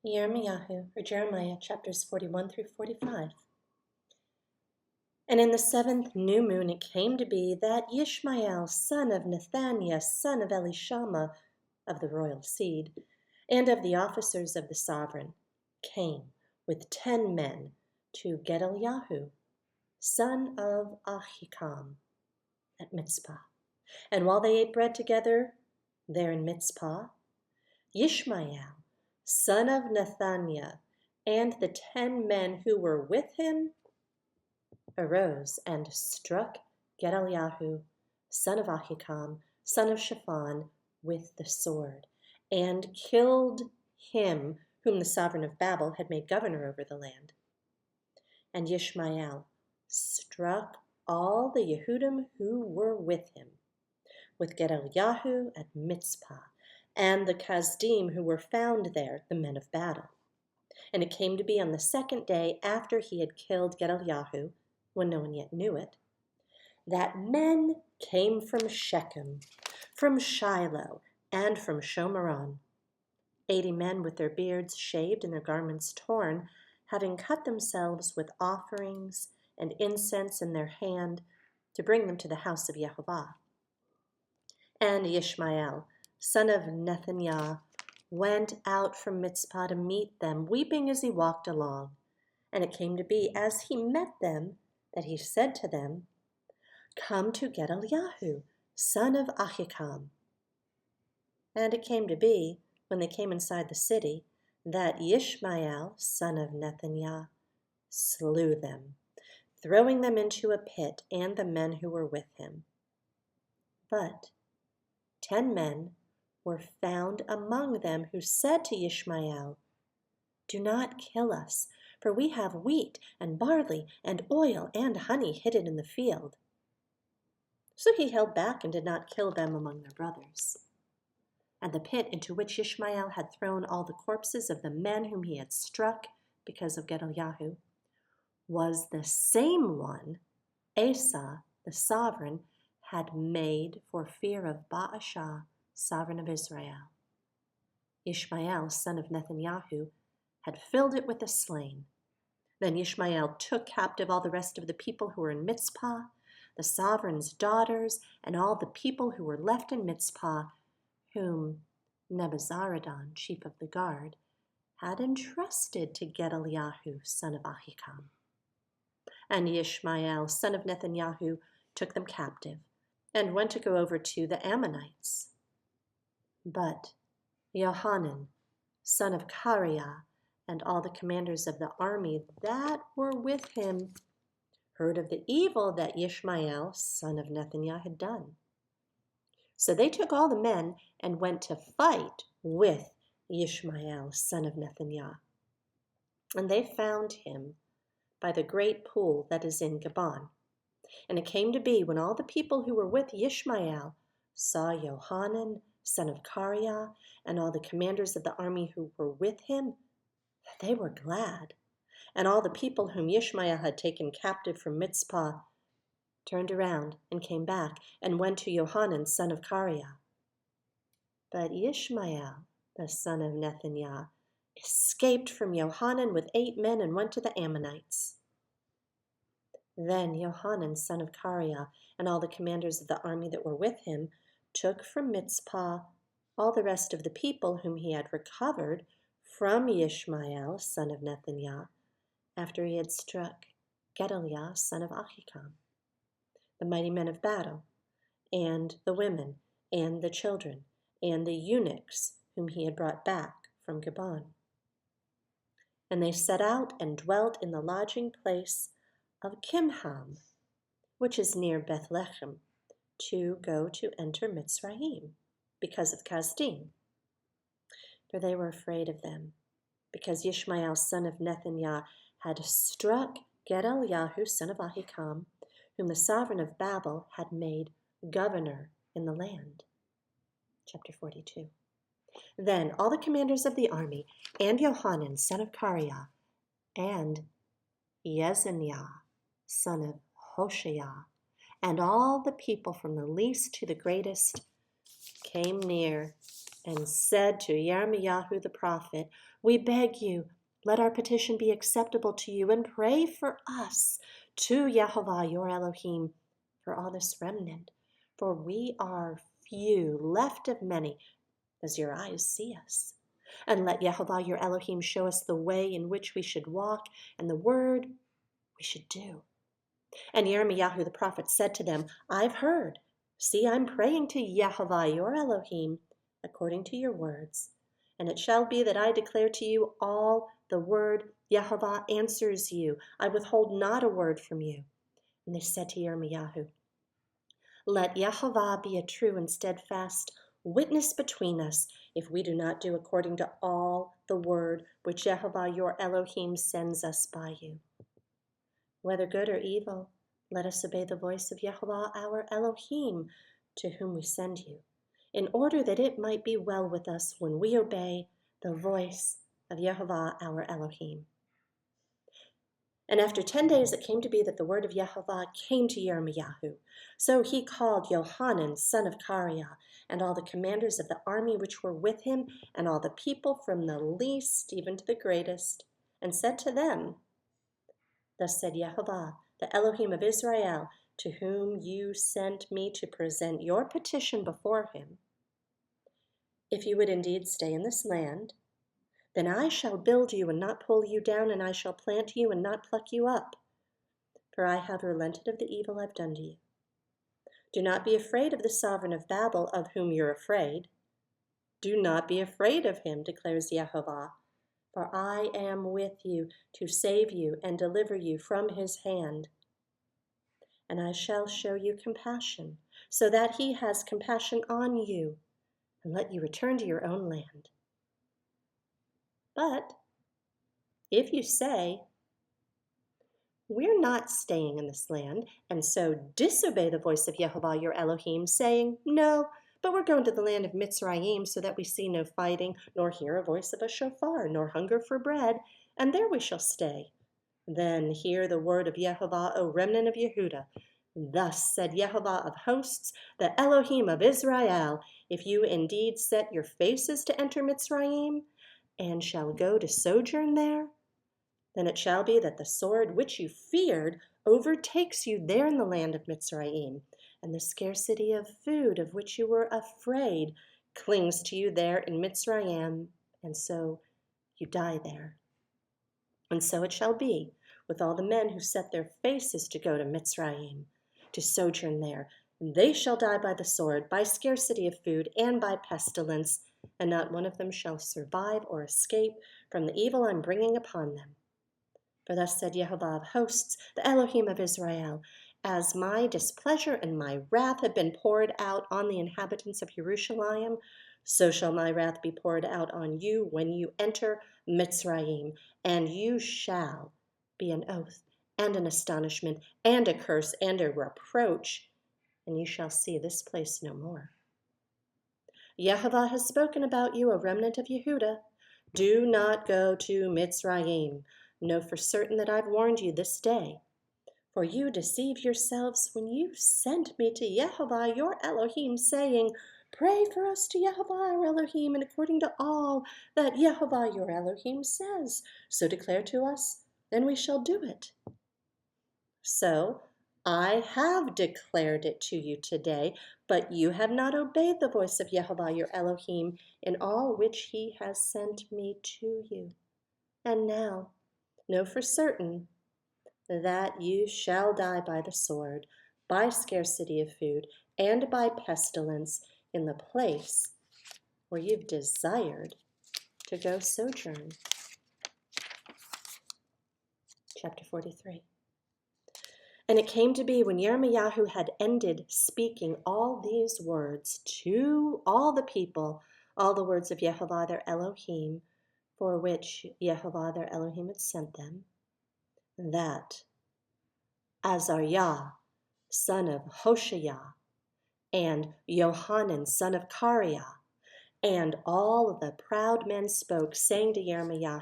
Jermiah, or Jeremiah, chapters 41 through 45. And in the 7th new moon it came to be that Ishmael, son of Nethaniah, son of Elishama, of the royal seed, and of the officers of the sovereign, came with 10 men to Gedaliah, son of Ahikam, at Mitzpah. And while they ate bread together there in Mitzpah, Ishmael, son of Nethaniah, and the 10 men who were with him arose and struck Gedaliah, son of Ahikam, son of Shaphan, with the sword, and killed him whom the sovereign of Babel had made governor over the land. And Ishmael struck all the Yehudim who were with him, with Gedaliah at Mitzpah, and the Kasdim who were found there, the men of battle. And it came to be on the 2nd day after he had killed Gedaliah, when no one yet knew it, that men came from Shechem, from Shiloh, and from Shomeron, 80 men with their beards shaved and their garments torn, having cut themselves with offerings and incense in their hand to bring them to the house of Yehovah. And Ishmael, son of Nethaniah, went out from Mitzpah to meet them, weeping as he walked along. And it came to be, as he met them, that he said to them, "Come to Gedaliah, son of Ahikam." And it came to be, when they came inside the city, that Ishmael, son of Nethaniah, slew them, throwing them into a pit, and the men who were with him. But 10 men were found among them who said to Ishmael, "Do not kill us, for we have wheat and barley and oil and honey hidden in the field." So he held back and did not kill them among their brothers. And the pit into which Ishmael had thrown all the corpses of the men whom he had struck because of Gedaliah was the same one Asa, the sovereign, had made for fear of Baasha, sovereign of Israel. Ishmael, son of Nethaniah, had filled it with the slain. Then Ishmael took captive all the rest of the people who were in Mitzpah, the sovereign's daughters, and all the people who were left in Mitzpah, whom Nebuzaradan, chief of the guard, had entrusted to Gedaliah, son of Ahikam. And Ishmael, son of Nethaniah, took them captive, and went to go over to the Ammonites. But Johanan, son of Kareah, and all the commanders of the army that were with him heard of the evil that Ishmael, son of Nethaniah, had done. So they took all the men and went to fight with Ishmael, son of Nethaniah. And they found him by the great pool that is in Gabon. And it came to be, when all the people who were with Ishmael saw Johanan, son of Kareah, and all the commanders of the army who were with him, that they were glad. And all the people whom Ishmael had taken captive from Mitzpah turned around and came back and went to Johanan, son of Kareah. But Ishmael, the son of Nethaniah, escaped from Johanan with 8 men and went to the Ammonites. Then Johanan, son of Kareah, and all the commanders of the army that were with him took from Mitzpah all the rest of the people whom he had recovered from Ishmael, son of Nethaniah, after he had struck Gedaliah, son of Ahikam, the mighty men of battle, and the women, and the children, and the eunuchs whom he had brought back from Gabon. And they set out and dwelt in the lodging place of Kimham, which is near Bethlehem, to go to enter Mitzrayim, because of Kasdim. For they were afraid of them, because Ishmael, son of Nethaniah, had struck Gedaliah, son of Ahikam, whom the sovereign of Babel had made governor in the land. Chapter 42. Then all the commanders of the army, and Johanan, son of Kareah, and Yezaniah, son of Hoshea, and all the people from the least to the greatest came near and said to Jermiah the prophet, "We beg you, let our petition be acceptable to you, and pray for us to Yehovah your Elohim for all this remnant, for we are few, left of many, as your eyes see us. And let Yehovah your Elohim show us the way in which we should walk, and the word we should do." And Jeremiah the prophet said to them, "I've heard. See, I'm praying to Yehovah your Elohim according to your words. And it shall be that I declare to you all the word Yehovah answers you. I withhold not a word from you." And they said to Jeremiah, "Let Yehovah be a true and steadfast witness between us, if we do not do according to all the word which Yehovah your Elohim sends us by you. Whether good or evil, let us obey the voice of Yehovah our Elohim, to whom we send you, in order that it might be well with us when we obey the voice of Yehovah our Elohim." And after 10 days it came to be that the word of Yehovah came to Jeremiah. So he called Johanan son of Kareah, and all the commanders of the army which were with him, and all the people from the least even to the greatest, and said to them, "Thus said Yehovah, the Elohim of Israel, to whom you sent me to present your petition before him. If you would indeed stay in this land, then I shall build you and not pull you down, and I shall plant you and not pluck you up. For I have relented of the evil I've done to you. Do not be afraid of the sovereign of Babel, of whom you're afraid. Do not be afraid of him, declares Yehovah. For I am with you to save you and deliver you from his hand. And I shall show you compassion, so that he has compassion on you, and let you return to your own land. But if you say, 'We're not staying in this land,' and so disobey the voice of Yehovah your Elohim, saying, 'No, but we're going to the land of Mitzrayim, so that we see no fighting, nor hear a voice of a shofar, nor hunger for bread, and there we shall stay,' then hear the word of Yehovah, O remnant of Yehudah. Thus said Yehovah of hosts, the Elohim of Israel, if you indeed set your faces to enter Mitzrayim, and shall go to sojourn there, then it shall be that the sword which you feared overtakes you there in the land of Mitzrayim, and the scarcity of food of which you were afraid clings to you there in Mitzrayim, and so you die there. And so it shall be with all the men who set their faces to go to Mitzrayim, to sojourn there. They shall die by the sword, by scarcity of food, and by pestilence, and not one of them shall survive or escape from the evil I'm bringing upon them. For thus said Yehovah of hosts, the Elohim of Israel, as my displeasure and my wrath have been poured out on the inhabitants of Jerusalem, so shall my wrath be poured out on you when you enter Mitzrayim, and you shall be an oath and an astonishment and a curse and a reproach, and you shall see this place no more. Yehovah has spoken about you, a remnant of Yehudah. Do not go to Mitzrayim. Know for certain that I've warned you this day. For you deceive yourselves when you sent me to Yehovah your Elohim, saying, 'Pray for us to Yehovah our Elohim, and according to all that Yehovah your Elohim says, so declare to us, and we shall do it.' So I have declared it to you today, but you have not obeyed the voice of Yehovah your Elohim in all which he has sent me to you. And now, know for certain that you shall die by the sword, by scarcity of food, and by pestilence in the place where you've desired to go sojourn." Chapter 43. And it came to be when Jeremiah had ended speaking all these words to all the people, all the words of Yehovah their Elohim, for which Yehovah their Elohim had sent them, that Azariah, son of Hoshea, and Johanan, son of Kareah, and all the proud men spoke, saying to Jeremiah,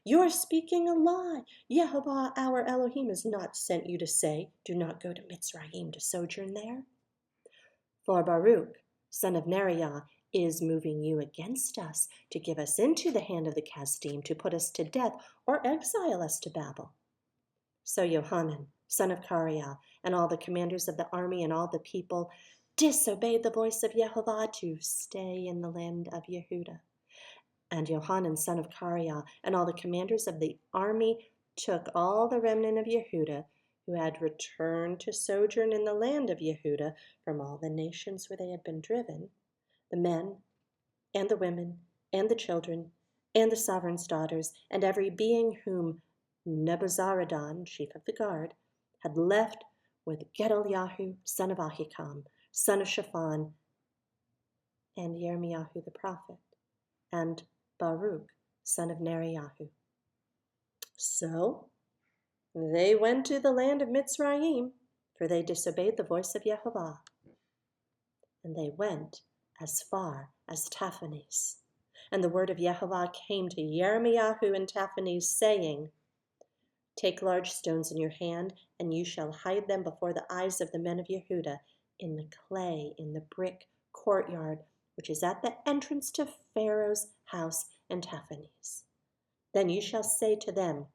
"You're speaking a lie. Yehovah our Elohim has not sent you to say, 'Do not go to Mitzrayim to sojourn there.' For Baruch, son of Neriah, is moving you against us to give us into the hand of the Kasdim, to put us to death or exile us to Babel. So Johanan, son of Kareah, and all the commanders of the army and all the people disobeyed the voice of Yehovah to stay in the land of Yehuda. And Johanan, son of Kareah, and all the commanders of the army took all the remnant of Yehuda who had returned to sojourn in the land of Yehuda from all the nations where they had been driven, the men and the women and the children and the sovereign's daughters, and every being whom Nebuzaradan, chief of the guard, had left with Gedaliah, son of Ahikam, son of Shaphan, and Jermiah the prophet, and Baruch, son of Neriah. So they went to the land of Mitzrayim, for they disobeyed the voice of Yehovah. And they went as far as Taphanes. And the word of Yehovah came to Jermiah in Taphanes, saying, Take large stones in your hand, and you shall hide them before the eyes of the men of Yehuda in the clay, in the brick courtyard, which is at the entrance to Pharaoh's house in Taphanes. Then you shall say to them,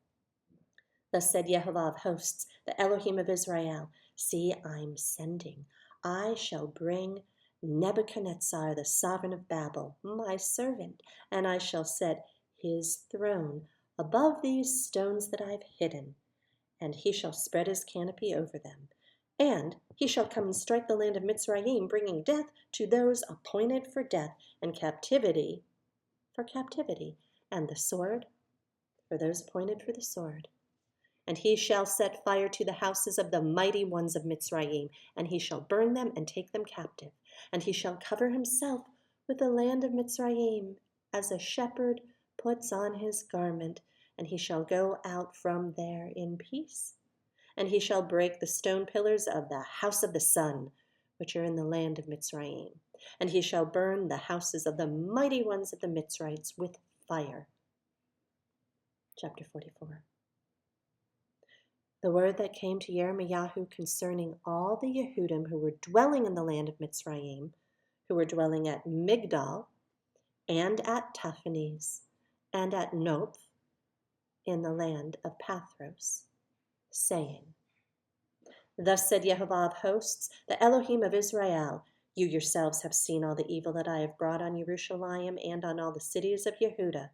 Thus said Yehovah of hosts, the Elohim of Israel, See, I'm sending. I shall bring Nebuchadnezzar, the sovereign of Babel, my servant, and I shall set his throne above these stones that I've hidden, and he shall spread his canopy over them. And he shall come and strike the land of Mitzrayim, bringing death to those appointed for death, and captivity for captivity, and the sword for those appointed for the sword. And he shall set fire to the houses of the mighty ones of Mitzrayim, and he shall burn them and take them captive. And he shall cover himself with the land of Mitzrayim, as a shepherd puts on his garment, and he shall go out from there in peace. And he shall break the stone pillars of the house of the sun, which are in the land of Mitzrayim. And he shall burn the houses of the mighty ones of the Mitzrites with fire. Chapter 44. The word that came to Jeremiah concerning all the Yehudim who were dwelling in the land of Mitzrayim, who were dwelling at Migdal, and at Taphanes, and at Noph, in the land of Pathros, saying, Thus said Yehovah of hosts, the Elohim of Israel, You yourselves have seen all the evil that I have brought on Jerusalem and on all the cities of Yehuda.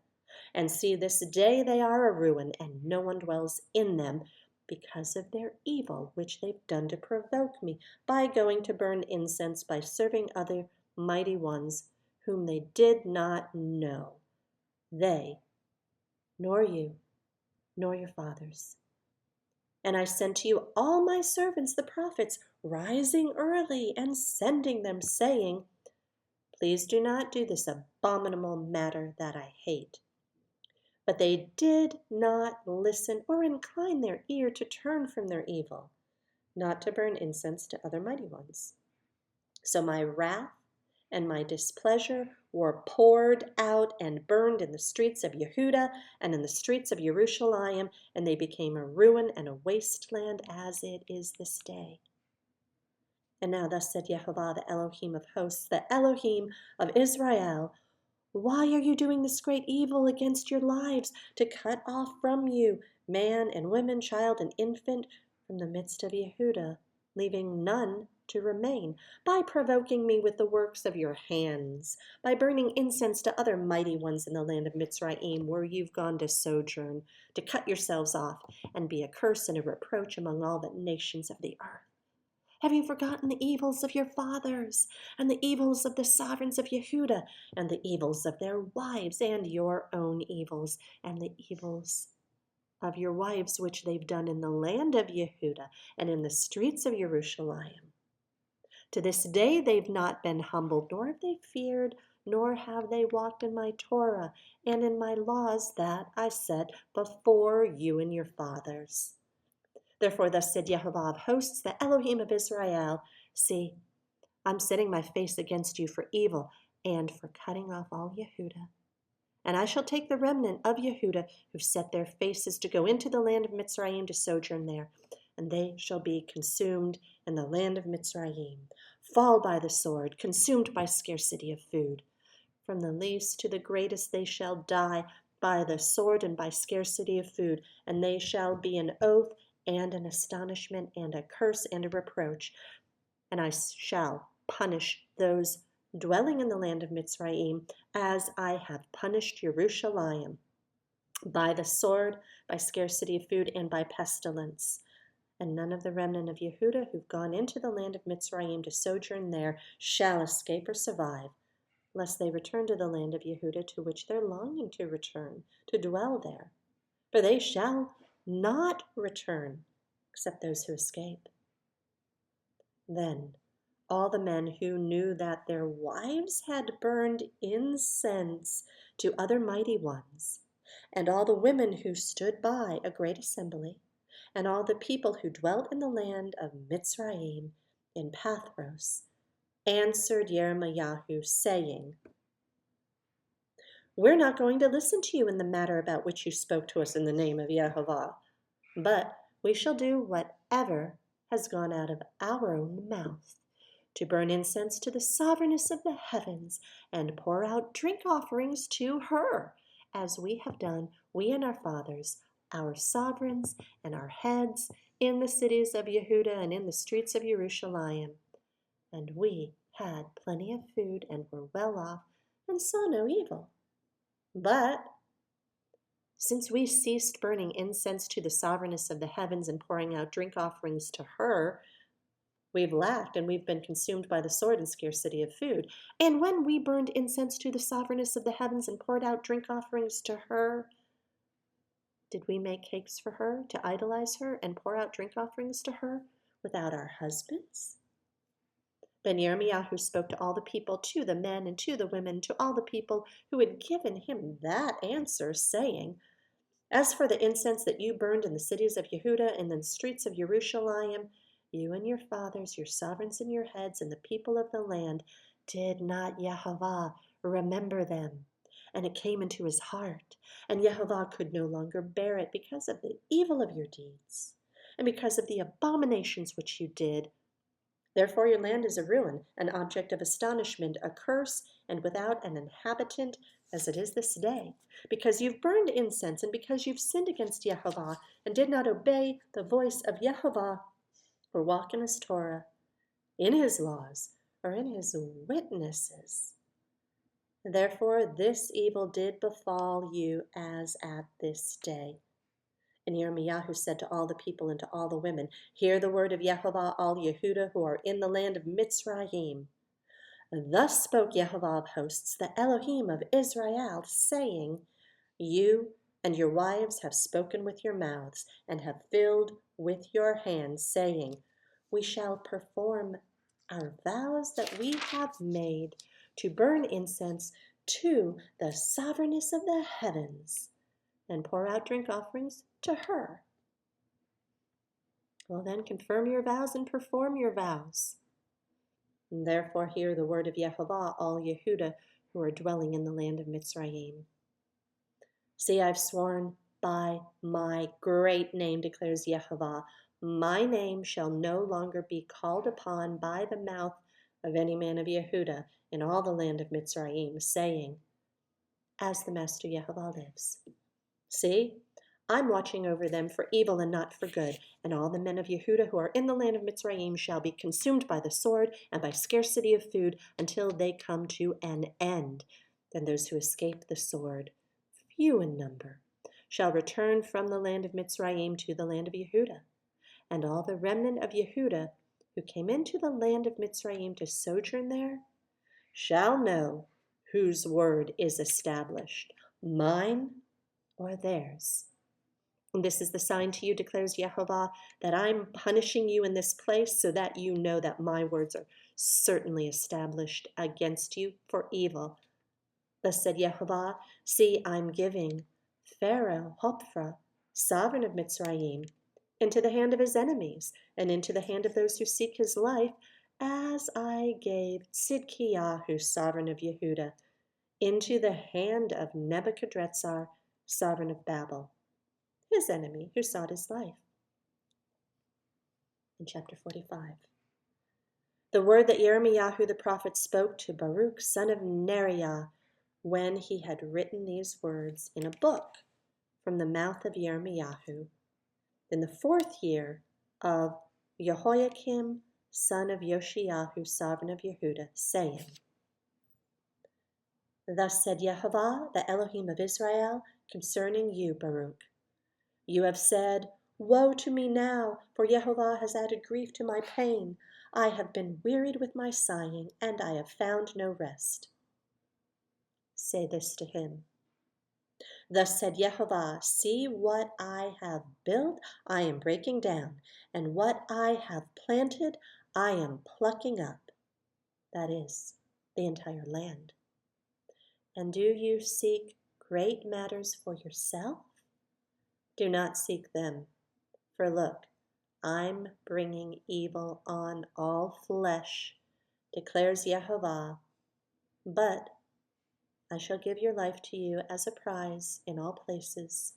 And see, this day they are a ruin, and no one dwells in them, because of their evil which they've done to provoke me, by going to burn incense, by serving other mighty ones whom they did not know, they, nor you, nor your fathers. And I sent to you all my servants the prophets, rising early and sending them, saying, Please do not do this abominable matter that I hate. But they did not listen or incline their ear to turn from their evil, not to burn incense to other mighty ones. So my wrath and my displeasure were poured out and burned in the streets of Yehuda and in the streets of Jerusalem, and they became a ruin and a wasteland as it is this day. And now thus said Yehovah, the Elohim of hosts, the Elohim of Israel, Why are you doing this great evil against your lives, to cut off from you man and woman, child and infant, from the midst of Yehuda, leaving none to remain, by provoking me with the works of your hands, by burning incense to other mighty ones in the land of Mitzrayim, where you've gone to sojourn, to cut yourselves off, and be a curse and a reproach among all the nations of the earth? Have you forgotten the evils of your fathers, and the evils of the sovereigns of Yehuda, and the evils of their wives, and your own evils, and the evils of your wives which they've done in the land of Yehuda, and in the streets of Jerusalem? To this day they've not been humbled, nor have they feared, nor have they walked in my Torah, and in my laws that I set before you and your fathers. Therefore, thus said Yehovah of hosts, the Elohim of Israel, See, I'm setting my face against you for evil and for cutting off all Yehuda. And I shall take the remnant of Yehuda who set their faces to go into the land of Mitzrayim to sojourn there, and they shall be consumed in the land of Mitzrayim, fall by the sword, consumed by scarcity of food. From the least to the greatest they shall die by the sword and by scarcity of food, and they shall be an oath and an astonishment and a curse and a reproach. And I shall punish those dwelling in the land of Mitzrayim as I have punished Jerusalem, by the sword, by scarcity of food, and by pestilence. And none of the remnant of Yehudah who've gone into the land of Mitzrayim to sojourn there shall escape or survive, lest they return to the land of Yehudah to which they're longing to return, to dwell there. For they shall not return, except those who escape. Then all the men who knew that their wives had burned incense to other mighty ones, and all the women who stood by a great assembly, and all the people who dwelt in the land of Mitzrayim in Pathros, answered Jermiah, saying, "We're not going to listen to you in the matter about which you spoke to us in the name of Yehovah, but we shall do whatever has gone out of our own mouth, to burn incense to the sovereigness of the heavens, and pour out drink offerings to her, as we have done, we and our fathers, our sovereigns and our heads, in the cities of Yehudah and in the streets of Jerusalem. And we had plenty of food and were well off, and saw no evil. But since we ceased burning incense to the sovereigness of the heavens and pouring out drink offerings to her, we've lacked and we've been consumed by the sword and scarcity of food. And when we burned incense to the sovereigness of the heavens and poured out drink offerings to her, did we make cakes for her, to idolize her, and pour out drink offerings to her without our husbands?" Then Jermiah spoke to all the people, to the men and to the women, to all the people who had given him that answer, saying, "As for the incense that you burned in the cities of Yehudah and in the streets of Jerusalem, you and your fathers, your sovereigns and your heads, and the people of the land, did not Yehovah remember them? And it came into his heart, and Yehovah could no longer bear it because of the evil of your deeds, and because of the abominations which you did. Therefore your land is a ruin, an object of astonishment, a curse, and without an inhabitant, as it is this day, because you've burned incense, and because you've sinned against Yehovah, and did not obey the voice of Yehovah, or walk in his Torah, in his laws, or in his witnesses. Therefore this evil did befall you as at this day." And Jermiah said to all the people and to all the women, "Hear the word of Yehovah, all Yehudah who are in the land of Mitzrayim. Thus spoke Yehovah of hosts, the Elohim of Israel, saying, You and your wives have spoken with your mouths, and have filled with your hands, saying, We shall perform our vows that we have made, to burn incense to the sovereigness of the heavens, and pour out drink offerings to her. Well then, confirm your vows and perform your vows. And therefore hear the word of Yehovah, all Yehudah who are dwelling in the land of Mitzrayim. See, I've sworn by my great name, declares Yehovah, my name shall no longer be called upon by the mouth of any man of Yehudah in all the land of Mitzrayim, saying, As the Master Yehovah lives. See, I'm watching over them for evil and not for good, and all the men of Yehudah who are in the land of Mitzrayim shall be consumed by the sword and by scarcity of food until they come to an end. Then those who escape the sword, few in number, shall return from the land of Mitzrayim to the land of Yehudah. And all the remnant of Yehudah who came into the land of Mitzrayim to sojourn there shall know whose word is established, mine or theirs. And this is the sign to you, declares Yehovah, that I'm punishing you in this place so that you know that my words are certainly established against you for evil. Thus said Yehovah, see, I'm giving Pharaoh Hophra, sovereign of Mitzrayim, into the hand of his enemies and into the hand of those who seek his life, as I gave Tzidkiyahu, sovereign of Yehudah, into the hand of Nebuchadrezzar, sovereign of Babel, his enemy who sought his life. In chapter 45. The word that Jeremiah the prophet spoke to Baruch, son of Neriah, when he had written these words in a book from the mouth of Jermiah, in the 4th year of Jehoiakim, son of Yoshiyahu, sovereign of Yehuda, saying, Thus said Yehovah, the Elohim of Israel, concerning you, Baruch. You have said, Woe to me now, for Yehovah has added grief to my pain. I have been wearied with my sighing, and I have found no rest. Say this to him. Thus said Yehovah, see what I have built, I am breaking down, and what I have planted, I am plucking up. That is, the entire land. And do you seek great matters for yourself? Do not seek them, for look, I'm bringing evil on all flesh, declares Yehovah, but I shall give your life to you as a prize in all places,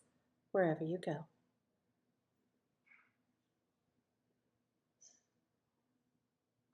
wherever you go.